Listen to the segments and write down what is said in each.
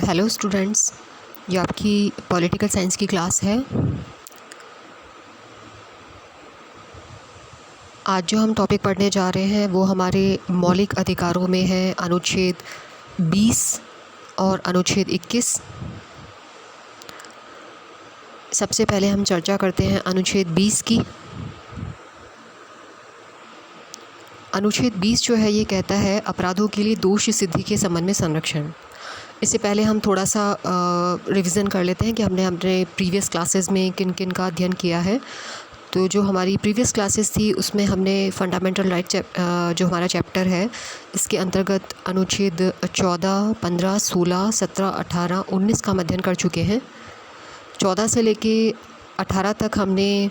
Hello students, ये आपकी political science की क्लास है। आज जो हम टॉपिक पढ़ने जा रहे हैं वो हमारे मौलिक अधिकारों में है अनुच्छेद 20 और अनुच्छेद 21। सबसे पहले हम चर्चा करते हैं अनुच्छेद 20 की। अनुच्छेद 20 जो है ये कहता है अपराधों के लिए दोष सिद्धि के संबंध में संरक्षण। इससे पहले हम थोड़ा सा रिवीजन कर लेते हैं कि हमने अपने प्रीवियस क्लासेस में किन किन का अध्ययन किया है। तो जो हमारी प्रीवियस क्लासेस थी उसमें हमने फंडामेंटल राइट जो हमारा चैप्टर है इसके अंतर्गत अनुच्छेद 14, 15, 16, 17, 18, 19 का हम अध्ययन कर चुके हैं। 14 से लेके 18 तक हमने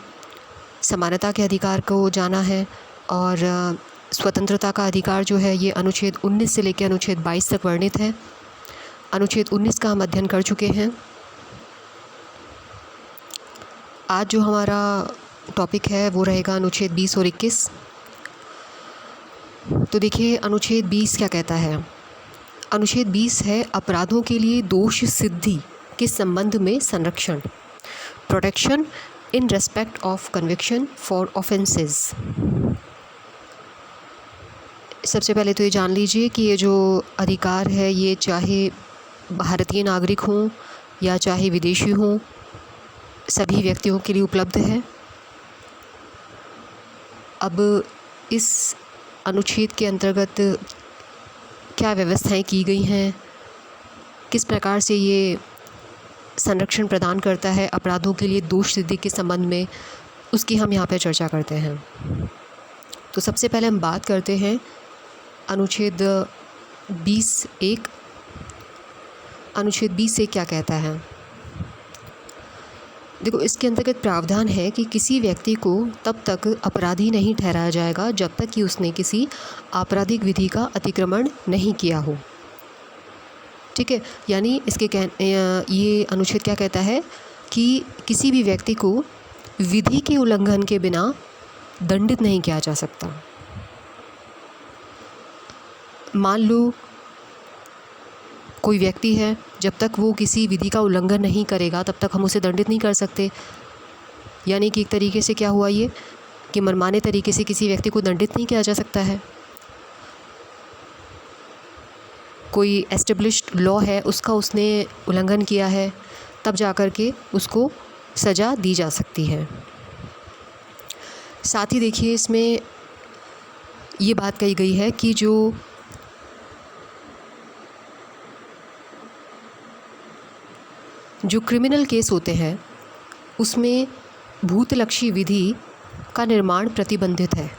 समानता के अधिकार को जाना है और स्वतंत्रता का अधिकार जो है ये अनुच्छेद 19 से लेकर अनुच्छेद 22 तक वर्णित है। अनुच्छेद 19 का हम अध्ययन कर चुके हैं। आज जो हमारा टॉपिक है वो रहेगा अनुच्छेद 20 और 21। तो देखिए अनुच्छेद 20 क्या कहता है। अनुच्छेद 20 है अपराधों के लिए दोष सिद्धि के संबंध में संरक्षण, protection in respect of conviction for offences. सबसे पहले तो ये जान लीजिए कि ये जो अधिकार है ये चाहे भारतीय नागरिक हों या चाहे विदेशी हों, सभी व्यक्तियों के लिए उपलब्ध है। अब इस अनुच्छेद के अंतर्गत क्या व्यवस्थाएं की गई हैं, किस प्रकार से ये संरक्षण प्रदान करता है अपराधों के लिए दोष सिद्धि के संबंध में, उसकी हम यहाँ पर चर्चा करते हैं। तो सबसे पहले हम बात करते हैं अनुच्छेद 20(1). अनुच्छेद 20 से क्या कहता है। देखो, इसके अंतर्गत प्रावधान है कि किसी व्यक्ति को तब तक अपराधी नहीं ठहराया जाएगा जब तक कि उसने किसी आपराधिक विधि का अतिक्रमण नहीं किया हो। ठीक है, यानी ये अनुच्छेद क्या कहता है कि किसी भी व्यक्ति को विधि के उल्लंघन के बिना दंडित नहीं किया जा सकता। मान लो कोई व्यक्ति है, जब तक वो किसी विधि का उल्लंघन नहीं करेगा तब तक हम उसे दंडित नहीं कर सकते। यानी कि एक तरीके से क्या हुआ ये कि मनमाने तरीके से किसी व्यक्ति को दंडित नहीं किया जा सकता है। कोई एस्टेब्लिश्ड लॉ है उसका उसने उल्लंघन किया है, तब जा कर के उसको सज़ा दी जा सकती है। साथ ही देखिए इसमें ये बात कही गई है कि जो क्रिमिनल केस होते हैं उसमें भूतलक्षी विधि का निर्माण प्रतिबंधित है।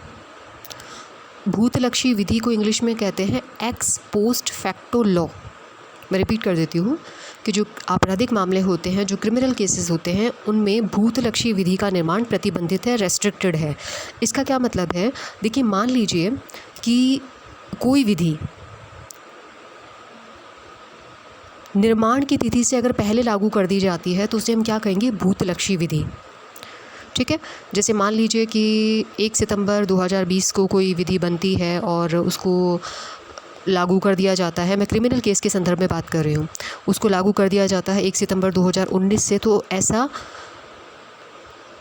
भूतलक्षी विधि को इंग्लिश में कहते हैं एक्स पोस्ट फैक्टो लॉ। मैं रिपीट कर देती हूँ कि जो आपराधिक मामले होते हैं, जो क्रिमिनल केसेस होते हैं, उनमें भूतलक्षी विधि का निर्माण प्रतिबंधित है, रेस्ट्रिक्टेड है। इसका क्या मतलब है, देखिए मान लीजिए कि कोई विधि निर्माण की तिथि से अगर पहले लागू कर दी जाती है तो उसे हम क्या कहेंगे, भूतलक्षी विधि। ठीक है, जैसे मान लीजिए कि 1 सितंबर 2020 को कोई विधि बनती है और उसको लागू कर दिया जाता है। मैं क्रिमिनल केस के संदर्भ में बात कर रही हूँ। उसको लागू कर दिया जाता है 1 सितंबर 2019 से, तो ऐसा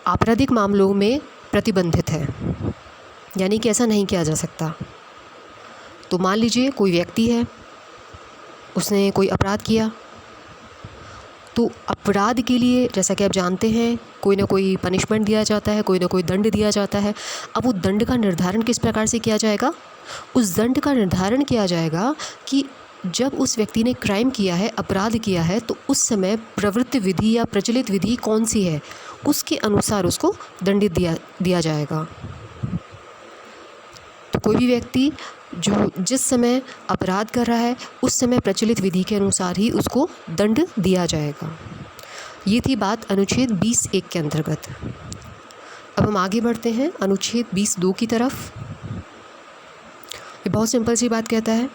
आपराधिक मामलों में प्रतिबंधित है, यानी कि ऐसा नहीं किया जा सकता। तो मान लीजिए कोई व्यक्ति है, उसने कोई अपराध किया, तो अपराध के लिए जैसा कि आप जानते हैं कोई ना कोई पनिशमेंट दिया जाता है, कोई ना कोई दंड दिया जाता है। अब वो दंड का निर्धारण किस प्रकार से किया जाएगा, उस दंड का निर्धारण किया जाएगा कि जब उस व्यक्ति ने क्राइम किया है, अपराध किया है, तो उस समय प्रवृत्त विधि या प्रचलित विधि कौन सी है, उसके अनुसार उसको दंडित दिया जाएगा। तो कोई भी व्यक्ति जो जिस समय अपराध कर रहा है उस समय प्रचलित विधि के अनुसार ही उसको दंड दिया जाएगा। ये थी बात अनुच्छेद 20(1) के अंतर्गत। अब हम आगे बढ़ते हैं अनुच्छेद 20(2) की तरफ। ये बहुत सिंपल सी बात कहता है।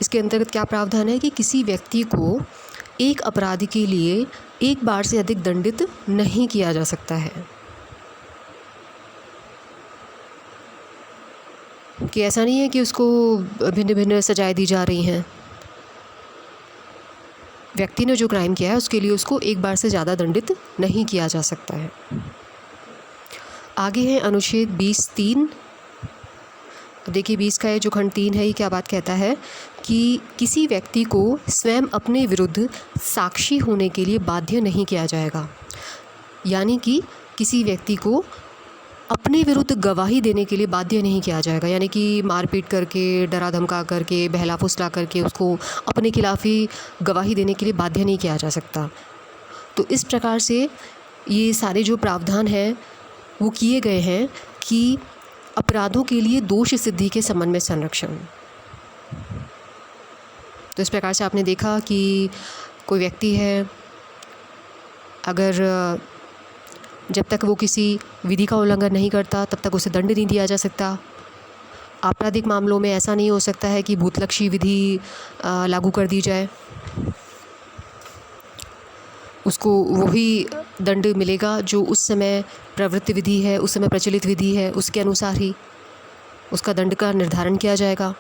इसके अंतर्गत क्या प्रावधान है कि किसी व्यक्ति को एक अपराध के लिए एक बार से अधिक दंडित नहीं किया जा सकता है। कि ऐसा नहीं है कि उसको भिन्न भिन्न सजाएं दी जा रही हैं। व्यक्ति ने जो क्राइम किया है उसके लिए उसको एक बार से ज़्यादा दंडित नहीं किया जा सकता है। आगे है अनुच्छेद 20(3). देखिए 20 का ये जो खंड 3 है ये क्या बात कहता है कि किसी व्यक्ति को स्वयं अपने विरुद्ध साक्षी होने के लिए बाध्य नहीं किया जाएगा। यानी कि किसी व्यक्ति को अपने विरुद्ध गवाही देने के लिए बाध्य नहीं किया जाएगा, यानी कि मारपीट करके, डरा धमका करके, बहला फुसला करके उसको अपने खिलाफ ही गवाही देने के लिए बाध्य नहीं किया जा सकता। तो इस प्रकार से ये सारे जो प्रावधान हैं वो किए गए हैं कि अपराधों के लिए दोष सिद्धि के संबंध में संरक्षण। तो इस प्रकार से आपने देखा कि कोई व्यक्ति है, अगर जब तक वो किसी विधि का उल्लंघन नहीं करता तब तक उसे दंड नहीं दिया जा सकता। आपराधिक मामलों में ऐसा नहीं हो सकता है कि भूतलक्षी विधि लागू कर दी जाए, उसको वही दंड मिलेगा जो उस समय प्रवृत्ति विधि है, उस समय प्रचलित विधि है, उसके अनुसार ही उसका दंड का निर्धारण किया जाएगा।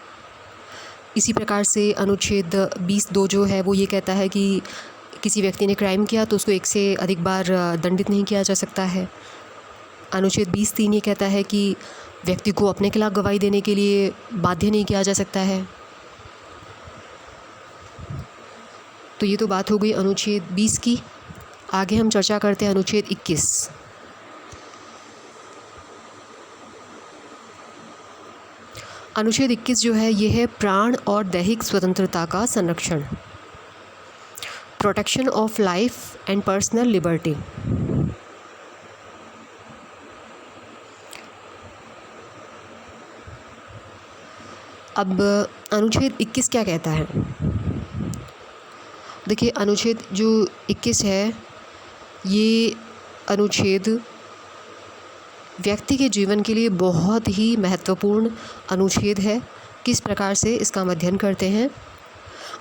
इसी प्रकार से अनुच्छेद 20(2) जो है वो ये कहता है कि किसी व्यक्ति ने क्राइम किया तो उसको एक से अधिक बार दंडित नहीं किया जा सकता है। अनुच्छेद 20(3) ये कहता है कि व्यक्ति को अपने खिलाफ गवाही देने के लिए बाध्य नहीं किया जा सकता है। तो ये तो बात हो गई अनुच्छेद 20 की। आगे हम चर्चा करते हैं अनुच्छेद 21। अनुच्छेद 21 जो है ये है प्राण और दैहिक स्वतंत्रता का संरक्षण, protection of life and personal liberty. अब अनुच्छेद 21 क्या कहता है? देखिए अनुच्छेद जो 21 है ये अनुच्छेद व्यक्ति के जीवन के लिए बहुत ही महत्वपूर्ण अनुच्छेद है। किस प्रकार से इसका हम अध्ययन करते हैं।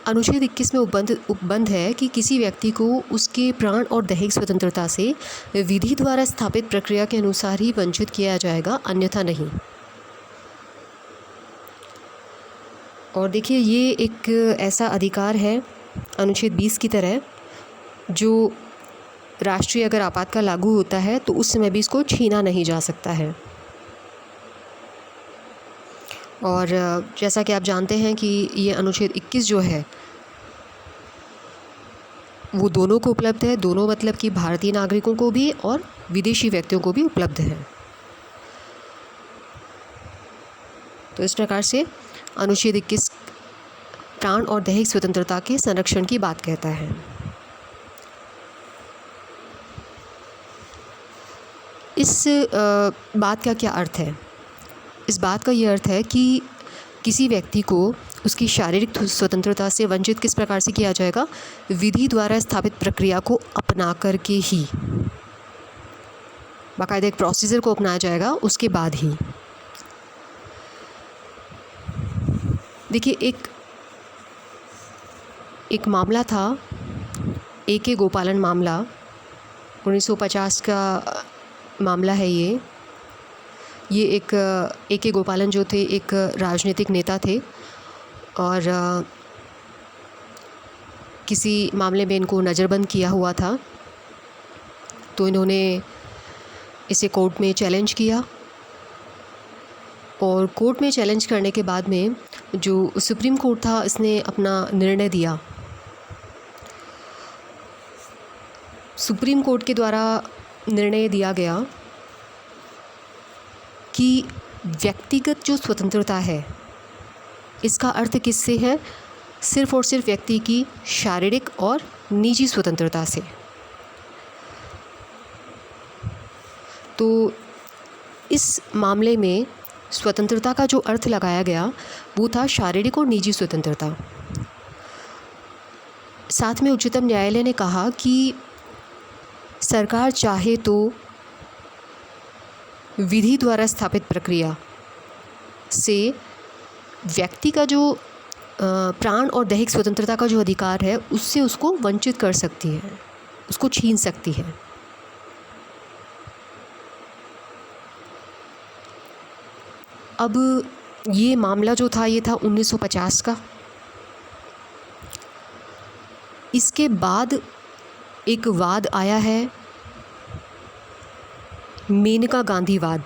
अनुच्छेद 21 में उपबंध है कि किसी व्यक्ति को उसके प्राण और दैहिक स्वतंत्रता से विधि द्वारा स्थापित प्रक्रिया के अनुसार ही वंचित किया जाएगा, अन्यथा नहीं। और देखिए ये एक ऐसा अधिकार है अनुच्छेद 20 की तरह जो राष्ट्रीय अगर आपातकाल लागू होता है तो उस समय भी इसको छीना नहीं जा सकता है। और जैसा कि आप जानते हैं कि ये अनुच्छेद 21 जो है वो दोनों को उपलब्ध है, दोनों मतलब कि भारतीय नागरिकों को भी और विदेशी व्यक्तियों को भी उपलब्ध है। तो इस प्रकार से अनुच्छेद 21 प्राण और दैहिक स्वतंत्रता के संरक्षण की बात कहता है। इस बात का क्या अर्थ है? इस बात का ये अर्थ है कि किसी व्यक्ति को उसकी शारीरिक स्वतंत्रता से वंचित किस प्रकार से किया जाएगा? विधि द्वारा स्थापित प्रक्रिया को अपना करके ही, बाकायदा एक प्रोसीजर को अपनाया जाएगा उसके बाद ही। देखिए एक मामला था, A.K. गोपालन मामला, 1950 का मामला है ये एक A.K. गोपालन जो थे एक राजनीतिक नेता थे और किसी मामले में इनको नज़रबंद किया हुआ था। तो इन्होंने इसे कोर्ट में चैलेंज किया और कोर्ट में चैलेंज करने के बाद में जो सुप्रीम कोर्ट था इसने अपना निर्णय दिया। सुप्रीम कोर्ट के द्वारा निर्णय दिया गया कि व्यक्तिगत जो स्वतंत्रता है इसका अर्थ किससे है? सिर्फ़ और सिर्फ व्यक्ति की शारीरिक और निजी स्वतंत्रता से। तो इस मामले में स्वतंत्रता का जो अर्थ लगाया गया वो था शारीरिक और निजी स्वतंत्रता। साथ में उच्चतम न्यायालय ने कहा कि सरकार चाहे तो विधि द्वारा स्थापित प्रक्रिया से व्यक्ति का जो प्राण और दैहिक स्वतंत्रता का जो अधिकार है उससे उसको वंचित कर सकती है, उसको छीन सकती है। अब ये मामला जो था ये था 1950 का। इसके बाद एक वाद आया है मेनका गांधी वाद।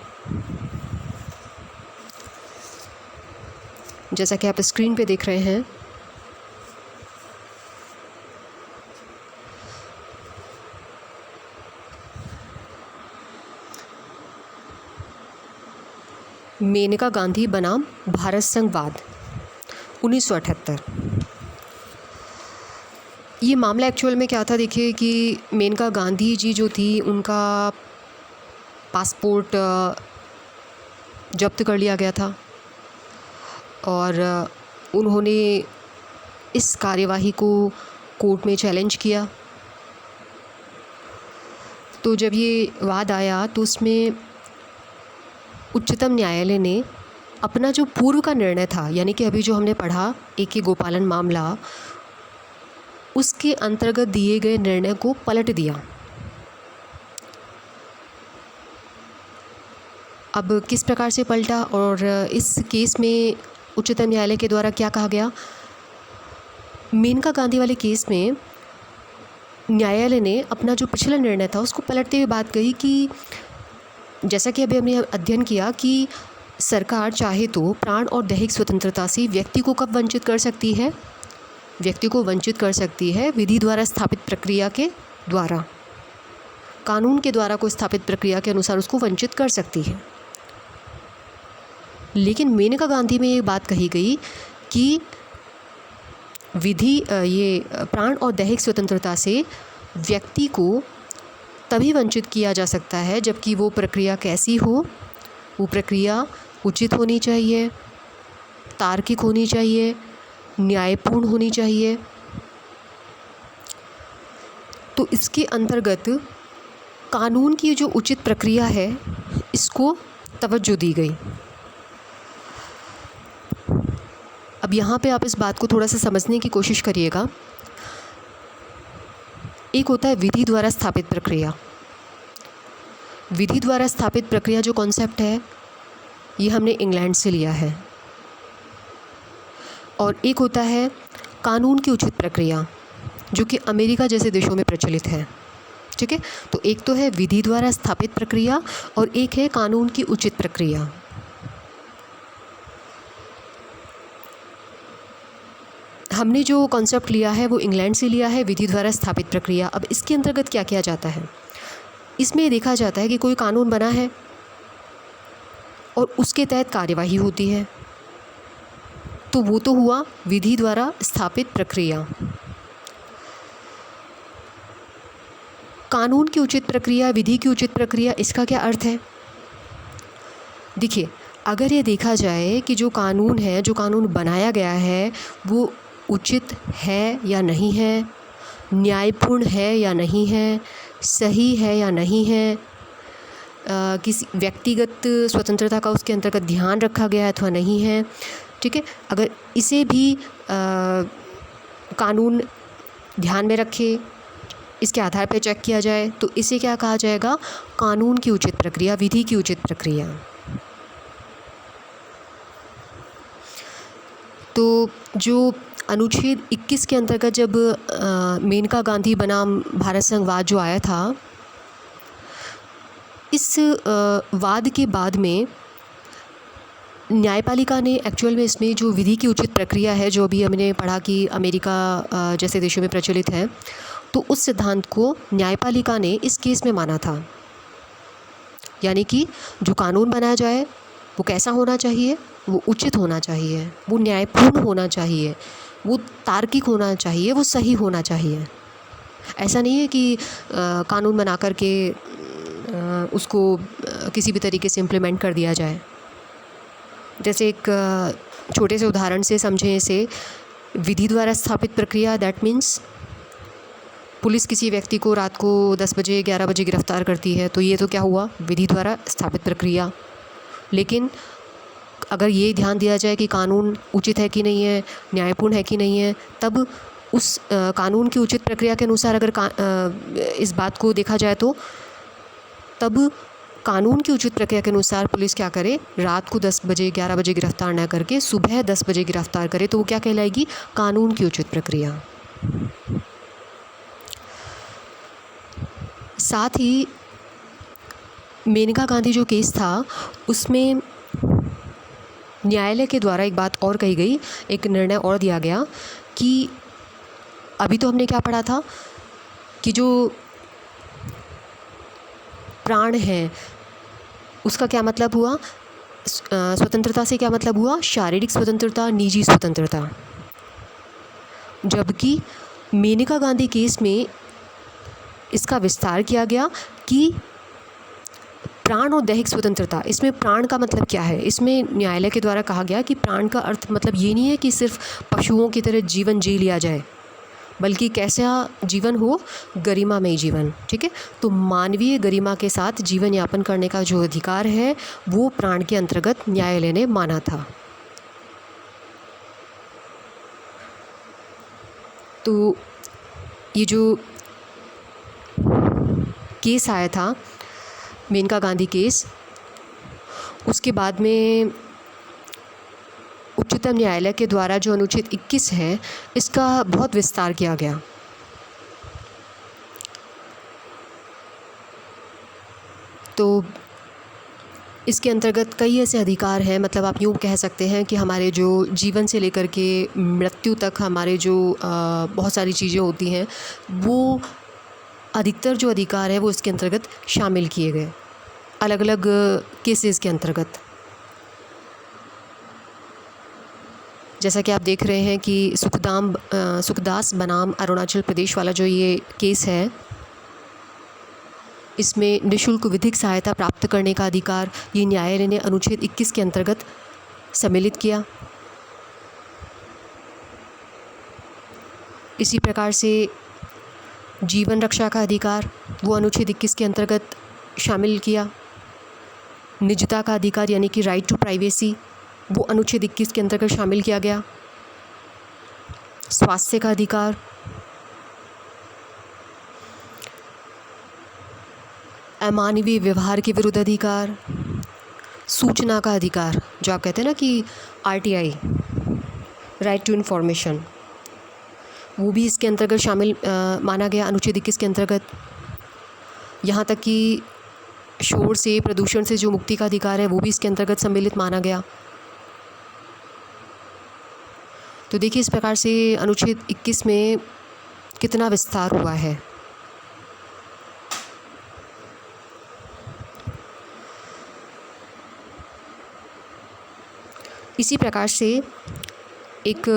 जैसा कि आप स्क्रीन पे देख रहे हैं, मेनका गांधी बनाम भारत संघ वाद 1978। ये मामला एक्चुअल में क्या था, देखिए कि मेनका गांधी जी जो थी, उनका पासपोर्ट जब्त कर लिया गया था और उन्होंने इस कार्यवाही को कोर्ट में चैलेंज किया। तो जब ये वाद आया तो उसमें उच्चतम न्यायालय ने अपना जो पूर्व का निर्णय था, यानी कि अभी जो हमने पढ़ा A.K. गोपालन मामला, उसके अंतर्गत दिए गए निर्णय को पलट दिया। अब किस प्रकार से पलटा और इस केस में उच्चतम न्यायालय के द्वारा क्या कहा गया? मेनका गांधी वाले केस में न्यायालय ने अपना जो पिछला निर्णय था उसको पलटते हुए बात कही कि जैसा कि अभी हमने अध्ययन किया कि सरकार चाहे तो प्राण और दैहिक स्वतंत्रता से व्यक्ति को कब वंचित कर सकती है? व्यक्ति को वंचित कर सकती है विधि द्वारा स्थापित प्रक्रिया के द्वारा, कानून के द्वारा कोई स्थापित प्रक्रिया के अनुसार उसको वंचित कर सकती है। लेकिन मेनका गांधी में ये बात कही गई कि ये प्राण और दैहिक स्वतंत्रता से व्यक्ति को तभी वंचित किया जा सकता है जबकि वो प्रक्रिया कैसी हो? वो प्रक्रिया उचित होनी चाहिए, तार्किक होनी चाहिए, न्यायपूर्ण होनी चाहिए। तो इसके अंतर्गत कानून की जो उचित प्रक्रिया है, इसको तवज्जो दी गई। अब यहाँ पे आप इस बात को थोड़ा सा समझने की कोशिश करिएगा। एक होता है विधि द्वारा स्थापित प्रक्रिया। विधि द्वारा स्थापित प्रक्रिया जो कॉन्सेप्ट है, ये हमने इंग्लैंड से लिया है। और एक होता है कानून की उचित प्रक्रिया, जो कि अमेरिका जैसे देशों में प्रचलित है। ठीक है, तो एक तो है विधि द्वारा स्थापित प्रक्रिया और एक है कानून की उचित प्रक्रिया। हमने जो कॉन्सेप्ट लिया है वो इंग्लैंड से लिया है, विधि द्वारा स्थापित प्रक्रिया। अब इसके अंतर्गत क्या किया जाता है? इसमें देखा जाता है कि कोई कानून बना है और उसके तहत कार्यवाही होती है, तो वो तो हुआ विधि द्वारा स्थापित प्रक्रिया। कानून की उचित प्रक्रिया, विधि की उचित प्रक्रिया, इसका क्या अर्थ है? देखिए, अगर ये देखा जाए कि जो कानून है, जो कानून बनाया गया है, वो उचित है या नहीं है, न्यायपूर्ण है या नहीं है, सही है या नहीं है, किसी व्यक्तिगत स्वतंत्रता का उसके अंतर्गत ध्यान रखा गया है अथवा नहीं है। ठीक है, अगर इसे भी कानून ध्यान में रखे, इसके आधार पर चेक किया जाए, तो इसे क्या कहा जाएगा? कानून की उचित प्रक्रिया, विधि की उचित प्रक्रिया। तो जो अनुच्छेद 21 के अंतर्गत जब मेनका गांधी बनाम भारत संघ वाद जो आया था, इस वाद के बाद में न्यायपालिका ने एक्चुअल में इसमें जो विधि की उचित प्रक्रिया है, जो अभी हमने पढ़ा कि अमेरिका जैसे देशों में प्रचलित है, तो उस सिद्धांत को न्यायपालिका ने इस केस में माना था। यानी कि जो कानून बनाया जाए वो कैसा होना चाहिए? वो उचित होना चाहिए, वो न्यायपूर्ण होना चाहिए, वो तार्किक होना चाहिए, वो सही होना चाहिए। ऐसा नहीं है कि कानून बना कर के उसको किसी भी तरीके से इम्प्लीमेंट कर दिया जाए। जैसे एक छोटे से उदाहरण से समझें इसे। विधि द्वारा स्थापित प्रक्रिया, दैट मीन्स पुलिस किसी व्यक्ति को रात को 10 बजे 11 बजे गिरफ्तार करती है, तो ये तो क्या हुआ? विधि द्वारा स्थापित प्रक्रिया। लेकिन अगर ये ध्यान दिया जाए कि कानून उचित है कि नहीं है, न्यायपूर्ण है कि नहीं है, तब उस कानून की उचित प्रक्रिया के अनुसार अगर इस बात को देखा जाए तो तब कानून की उचित प्रक्रिया के अनुसार पुलिस क्या करे? रात को 10 बजे 11 बजे गिरफ्तार न करके सुबह 10 बजे गिरफ्तार करे, तो वो क्या कहलाएगी? कानून की उचित प्रक्रिया। साथ ही मेनका गांधी जो केस था उसमें न्यायालय के द्वारा एक बात और कही गई, एक निर्णय और दिया गया कि अभी तो हमने क्या पढ़ा था कि जो प्राण है उसका क्या मतलब हुआ, स्वतंत्रता से क्या मतलब हुआ, शारीरिक स्वतंत्रता, निजी स्वतंत्रता। जबकि मेनका गांधी केस में इसका विस्तार किया गया कि प्राण और दैहिक स्वतंत्रता, इसमें प्राण का मतलब क्या है। इसमें न्यायालय के द्वारा कहा गया कि प्राण का अर्थ मतलब ये नहीं है कि सिर्फ पशुओं की तरह जीवन जी लिया जाए, बल्कि कैसा जीवन हो, गरिमामय जीवन। ठीक है, तो मानवीय गरिमा के साथ जीवन यापन करने का जो अधिकार है वो प्राण के अंतर्गत न्यायालय ने माना था। तो ये जो केस आया था मेनका गांधी केस, उसके बाद में उच्चतम न्यायालय के द्वारा जो अनुच्छेद 21 है इसका बहुत विस्तार किया गया। तो इसके अंतर्गत कई ऐसे अधिकार हैं, मतलब आप यूँ कह सकते हैं कि हमारे जो जीवन से लेकर के मृत्यु तक हमारे जो बहुत सारी चीज़ें होती हैं, वो अधिकतर जो अधिकार है वो इसके अंतर्गत शामिल किए गए अलग अलग केसेस के अंतर्गत। जैसा कि आप देख रहे हैं कि सुखदास बनाम अरुणाचल प्रदेश वाला जो ये केस है, इसमें निःशुल्क विधिक सहायता प्राप्त करने का अधिकार ये न्यायालय ने अनुच्छेद 21 के अंतर्गत सम्मिलित किया। इसी प्रकार से जीवन रक्षा का अधिकार वो अनुच्छेद 21 के अंतर्गत शामिल किया। निजता का अधिकार यानी कि राइट टू प्राइवेसी वो अनुच्छेद 21 के अंतर्गत शामिल किया गया। स्वास्थ्य का अधिकार, अमानवीय व्यवहार के विरुद्ध अधिकार, सूचना का अधिकार जो आप कहते हैं ना कि RTI, राइट टू इन्फॉर्मेशन, वो भी इसके अंतर्गत शामिल माना गया अनुच्छेद 21 के अंतर्गत। यहाँ तक कि शोर से, प्रदूषण से जो मुक्ति का अधिकार है वो भी इसके अंतर्गत सम्मिलित माना गया। तो देखिए इस प्रकार से अनुच्छेद 21 में कितना विस्तार हुआ है। इसी प्रकार से एक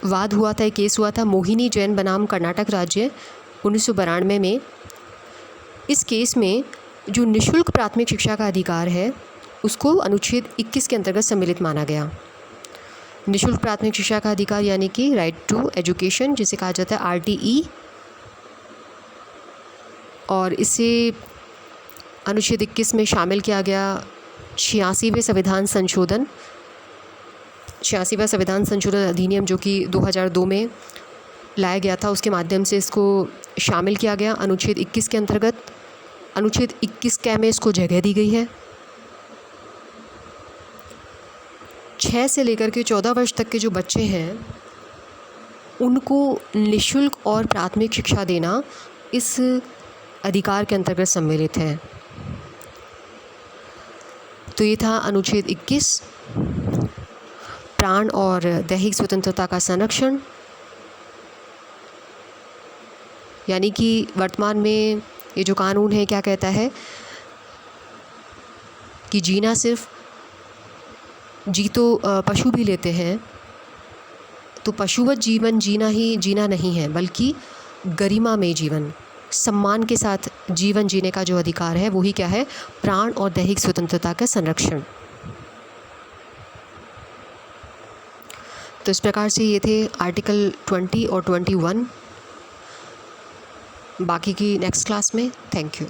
वाद हुआ था, एक केस हुआ था मोहिनी जैन बनाम कर्नाटक राज्य 1992 में। इस केस में जो निःशुल्क प्राथमिक शिक्षा का अधिकार है उसको अनुच्छेद 21 के अंतर्गत सम्मिलित माना गया। निःशुल्क प्राथमिक शिक्षा का अधिकार यानी कि राइट टू एजुकेशन, जिसे कहा जाता है RTE, और इसे अनुच्छेद 21 में शामिल किया गया 86वें संविधान संशोधन, 86वां संविधान संशोधन अधिनियम जो कि 2002 में लाया गया था, उसके माध्यम से इसको शामिल किया गया अनुच्छेद 21 के अंतर्गत। अनुच्छेद 21 कै में इसको जगह दी गई है। 6 से लेकर के 14 वर्ष तक के जो बच्चे हैं उनको निःशुल्क और प्राथमिक शिक्षा देना इस अधिकार के अंतर्गत सम्मिलित है। तो ये था अनुच्छेद 21, प्राण और दैहिक स्वतंत्रता का संरक्षण। यानी कि वर्तमान में ये जो कानून है क्या कहता है कि जीना सिर्फ जी तो पशु भी लेते हैं, तो पशुवत जीवन जीना नहीं है, बल्कि गरिमा में जीवन, सम्मान के साथ जीवन जीने का जो अधिकार है वही क्या है, प्राण और दैहिक स्वतंत्रता का संरक्षण। तो इस प्रकार से ये थे आर्टिकल 20 और 21। बाकी की नेक्स्ट क्लास में। Thank you.